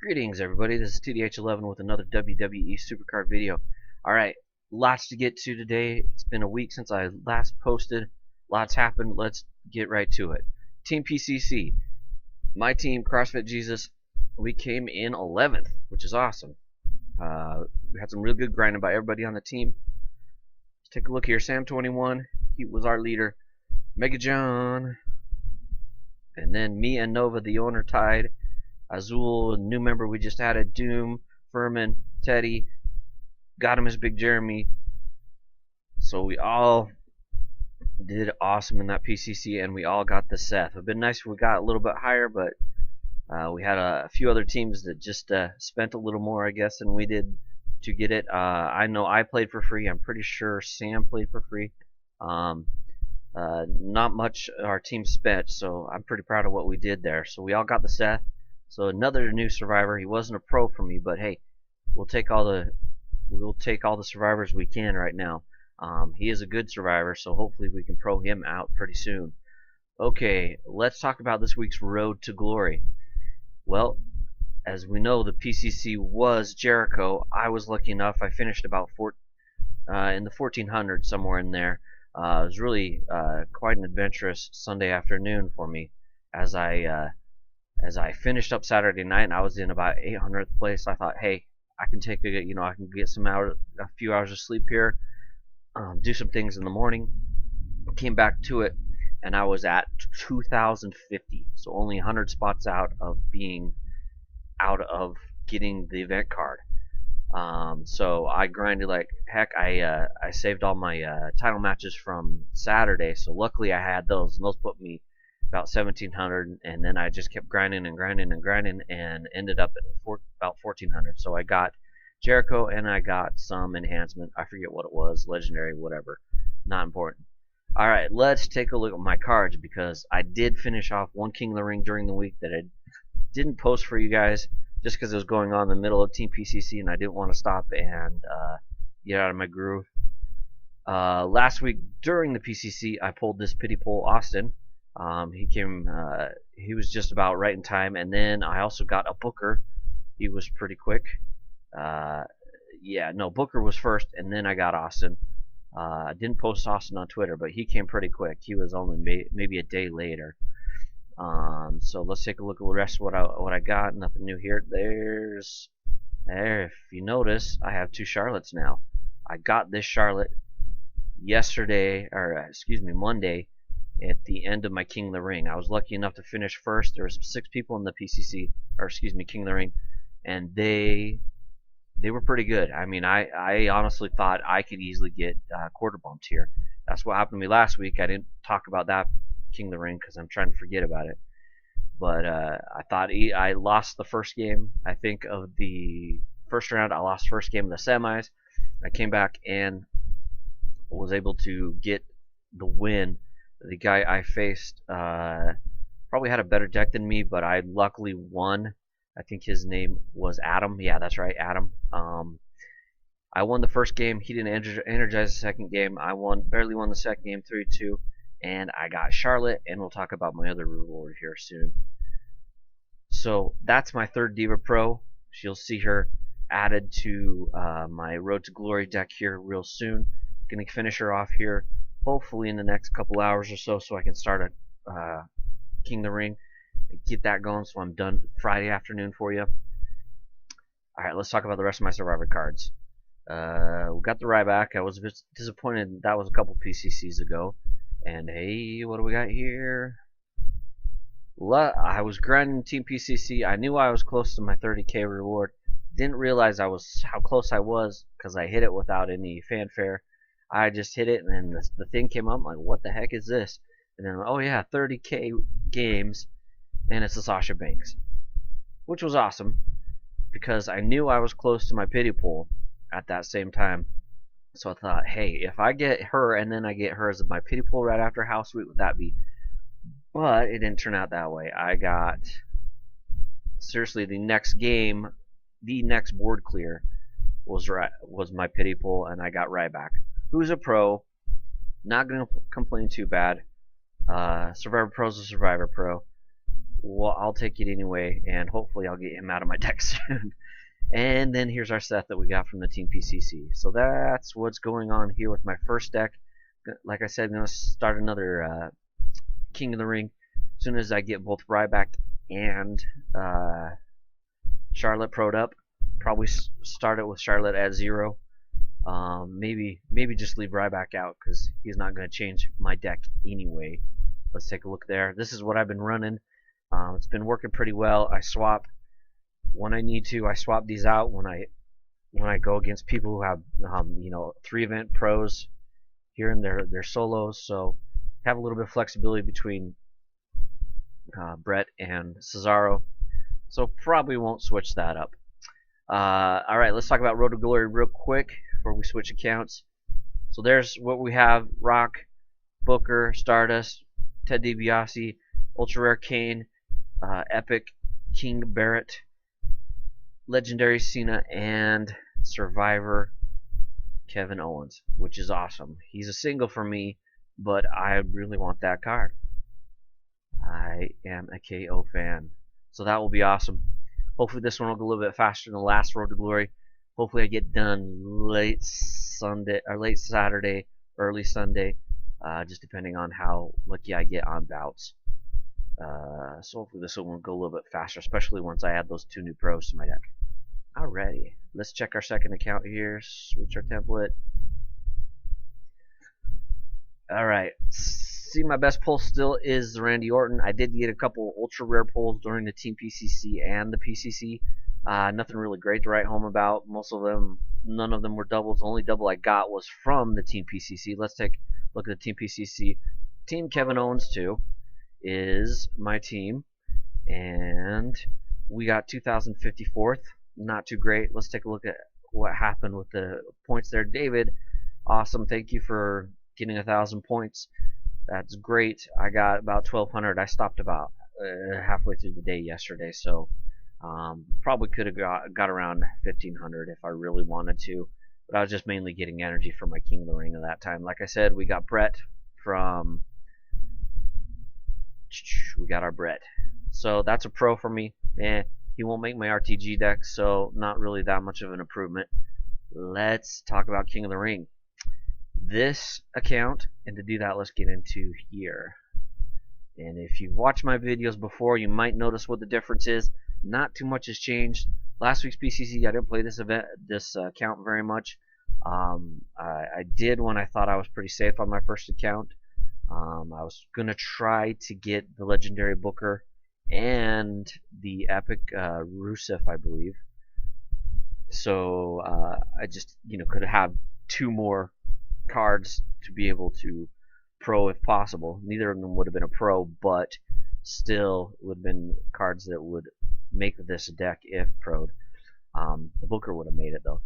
Greetings everybody, this is TDH11 with another WWE Supercard video. Alright, lots to get to today. It's been a week since I last posted. Lots happened, let's get right to it. Team PCC. My team, CrossFit Jesus, we came in 11th, which is awesome. We had some real good grinding by everybody on the team. Let's take a look here. Sam21, he was our leader. Mega John. And then me and Nova, the owner, tied. Azul, a new member we just added, Doom, Furman, Teddy, got him as Big Jeremy. So we all did awesome in that PCC, and we all got the Seth. It'd been nice if we got a little bit higher, but we had a few other teams that just spent a little more, I guess, than we did to get it. I know I played for free. I'm pretty sure Sam played for free. Not much our team spent, so I'm pretty proud of what we did there. So we all got the Seth. So another new survivor. He wasn't a pro for me, but hey, we'll take all the survivors we can right now. He is a good survivor, so hopefully we can pro him out pretty soon. Okay, let's talk about this week's Road to Glory. Well, as we know, the PCC was Jericho. I was lucky enough. I finished about in the 1400s, somewhere in there. It was really quite an adventurous Sunday afternoon for me, as I finished up Saturday night and I was in about 800th place. I thought, hey, I can take I can get a few hours of sleep here, do some things in the morning. Came back to it, and I was at 2,050, so only 100 spots out of getting the event card. So I grinded like heck. I saved all my title matches from Saturday, so luckily I had those, and those put me about 1,700, and then I just kept grinding and grinding and grinding, and ended up at about 1,400. So I got Jericho, and I got some enhancement. I forget what it was, legendary, whatever. Not important. All right, let's take a look at my cards, because I did finish off one King of the Ring during the week that I didn't post for you guys, just because it was going on in the middle of Team PCC, and I didn't want to stop and get out of my groove. Last week during the PCC, I pulled this pity pull Austin. He was just about right in time, and then I also got a Booker. He was pretty quick. Booker was first, and then I got Austin. I didn't post Austin on Twitter, but he came pretty quick. He was only maybe a day later. So let's take a look at the rest of what I got. Nothing new here. If you notice, I have two Charlottes now. I got this Charlotte Monday, at the end of my King of the Ring. I was lucky enough to finish first. There was 6 people in the PCC, King of the Ring, and they were pretty good. I mean, I honestly thought I could easily get quarter bumped here. That's what happened to me last week. I didn't talk about that King of the Ring because I'm trying to forget about it. But I thought I lost the first game, I think, of the first round. I lost first game of the semis. I came back and was able to get the win. The guy I faced probably had a better deck than me, but I luckily won. I think his name was Adam. Yeah, that's right, Adam. I won the first game. He didn't energize the second game. I barely won the second game, 3-2, and I got Charlotte, and we'll talk about my other reward here soon. So that's my third Diva Pro. You'll see her added to my Road to Glory deck here real soon. Gonna finish her off here, hopefully in the next couple hours or so I can start a King of the Ring, get that going, so I'm done Friday afternoon for you. Alright, let's talk about the rest of my Survivor cards. We got the Ryback. I was a bit disappointed. That was a couple PCCs ago. And hey, what do we got here? I was grinding Team PCC. I knew I was close to my 30k reward. Didn't realize how close I was, because I hit it without any fanfare. I just hit it, and then the thing came up. I'm like, what the heck is this? And then, oh yeah, 30k games, and it's a Sasha Banks, which was awesome, because I knew I was close to my pity pool at that same time. So I thought, hey, if I get her and then I get her as my pity pool right after, how sweet would that be? But it didn't turn out that way. I got, seriously, the next game, the next board clear was my pity pool, and I got Ryback, who's a pro. Not going to complain too bad. Survivor Pro's a Survivor Pro. well, I'll take it anyway, and hopefully I'll get him out of my deck soon. And then here's our set that we got from the Team PCC. So that's what's going on here with my first deck. Like I said, I'm going to start another King of the Ring as soon as I get both Ryback and Charlotte pro'd up. Probably start it with Charlotte at 0. Maybe just leave Ryback out because he's not going to change my deck anyway. Let's take a look there. This is what I've been running. It's been working pretty well. I swap when I need to. I swap these out when I go against people who have 3-event pros here in their solos. So have a little bit of flexibility between Brett and Cesaro. So probably won't switch that up. All right, let's talk about Road to Glory real quick before we switch accounts. So there's what we have: Rock, Booker, Stardust, Ted DiBiase, Ultra Rare Kane, Epic, King Barrett, Legendary Cena, and Survivor Kevin Owens, which is awesome. He's a single for me, but I really want that card. I am a KO fan, so that will be awesome. Hopefully this one will go a little bit faster than the last Road to Glory. Hopefully I get done late Sunday or late Saturday, early Sunday, just depending on how lucky I get on bouts. So hopefully this one will go a little bit faster, especially once I add those 2 new pros to my deck. Alrighty, let's check our second account here. Switch our template. Alright, see, my best pull still is Randy Orton. I did get a couple ultra rare pulls during the Team PCC and the PCC. Nothing really great to write home about. Most of them, none of them were doubles. The only double I got was from the Team PCC. Let's take a look at the Team PCC. Team Kevin Owens 2 is my team, and we got 2054th. Not too great. Let's take a look at what happened with the points there. David, awesome. Thank you for getting 1,000 points. That's great. I got about 1,200. I stopped about halfway through the day yesterday, so probably could have got around 1,500 if I really wanted to. But I was just mainly getting energy for my King of the Ring at that time. Like I said, we got Brett from. We got our Brett. So that's a pro for me. He won't make my RTG deck, so not really that much of an improvement. Let's talk about King of the Ring. This account, and to do that, let's get into here. And if you've watched my videos before, you might notice what the difference is. Not too much has changed. Last week's PCC, I didn't play this account very much. I did when I thought I was pretty safe on my first account. I was gonna try to get the legendary Booker and the epic Rusev, I believe. So I just could have 2 more cards to be able to pro if possible. Neither of them would have been a pro, but still would have been cards that would make this deck if pro'd. The Booker would have made it though.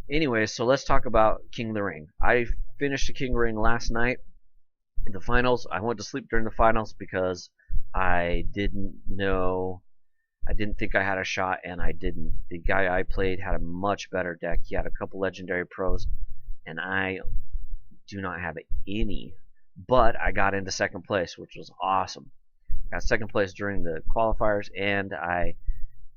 Anyway, so let's talk about King of the Ring. I finished the King of the Ring last night. The finals, I went to sleep during the finals because I didn't think I had a shot, and I didn't. The guy I played had a much better deck. He had a couple legendary pros, and I do not have any. But I got into second place, which was awesome. I got second place during the qualifiers, and I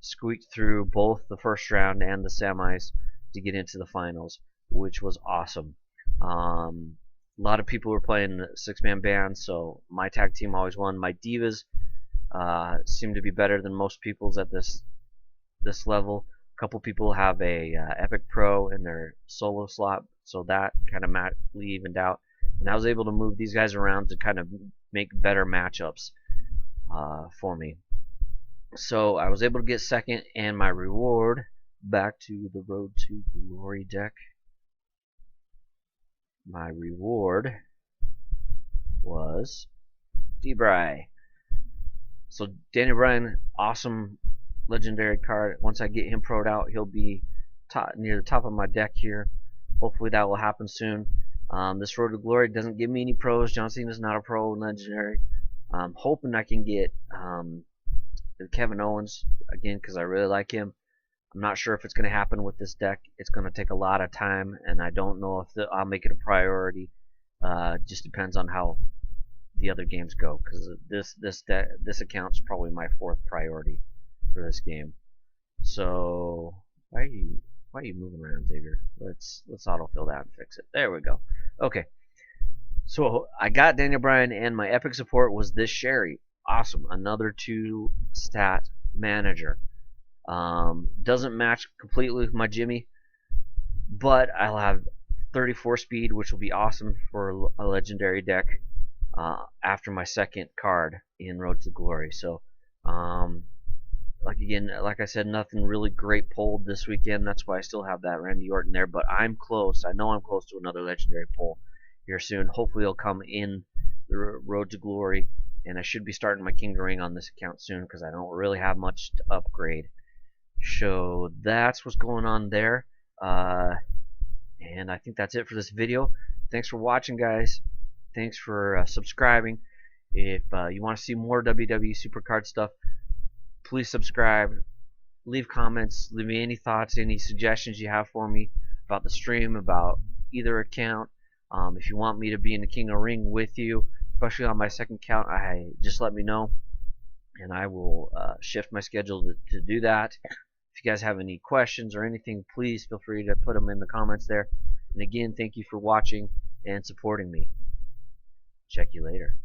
squeaked through both the first round and the semis to get into the finals, which was awesome. A lot of people were playing the 6-man band, so my tag team always won. My divas seem to be better than most people's at this level. A couple people have a Epic Pro in their solo slot, so that kind of evened out. And I was able to move these guys around to kind of make better matchups for me. So I was able to get second, and my reward, back to the Road to Glory deck. My reward was Debray. So Daniel Bryan, awesome legendary card. Once I get him pro'd out, he'll be near the top of my deck here. Hopefully that will happen soon. This Road to Glory doesn't give me any pros. John Cena's not a pro legendary. I'm hoping I can get Kevin Owens again because I really like him. I'm not sure if it's going to happen with this deck. It's going to take a lot of time, and I don't know if I'll make it a priority. Just depends on how the other games go, because this account's probably my 4th priority for this game. So why are you moving around, Xavier? Let's autofill that and fix it. There we go. Okay. So I got Daniel Bryan, and my epic support was this Sherry. Awesome. Another 2 stat manager. Doesn't match completely with my Jimmy, but I'll have 34 speed, which will be awesome for a legendary deck after my 2nd card in Road to Glory. So, like I said, nothing really great pulled this weekend. That's why I still have that Randy Orton there, but I'm close. I know I'm close to another legendary pull here soon. Hopefully it'll come in the Road to Glory, and I should be starting my King of the Ring on this account soon because I don't really have much to upgrade. So that's what's going on there. And I think that's it for this video. Thanks for watching, guys. Thanks for subscribing. If you want to see more WWE SuperCard stuff, please subscribe. Leave comments. Leave me any thoughts, any suggestions you have for me about the stream, about either account. If you want me to be in the King of the Ring with you, especially on my 2nd account, just let me know, and I will shift my schedule to do that. If you guys have any questions or anything, please feel free to put them in the comments there. And again, thank you for watching and supporting me. Check you later.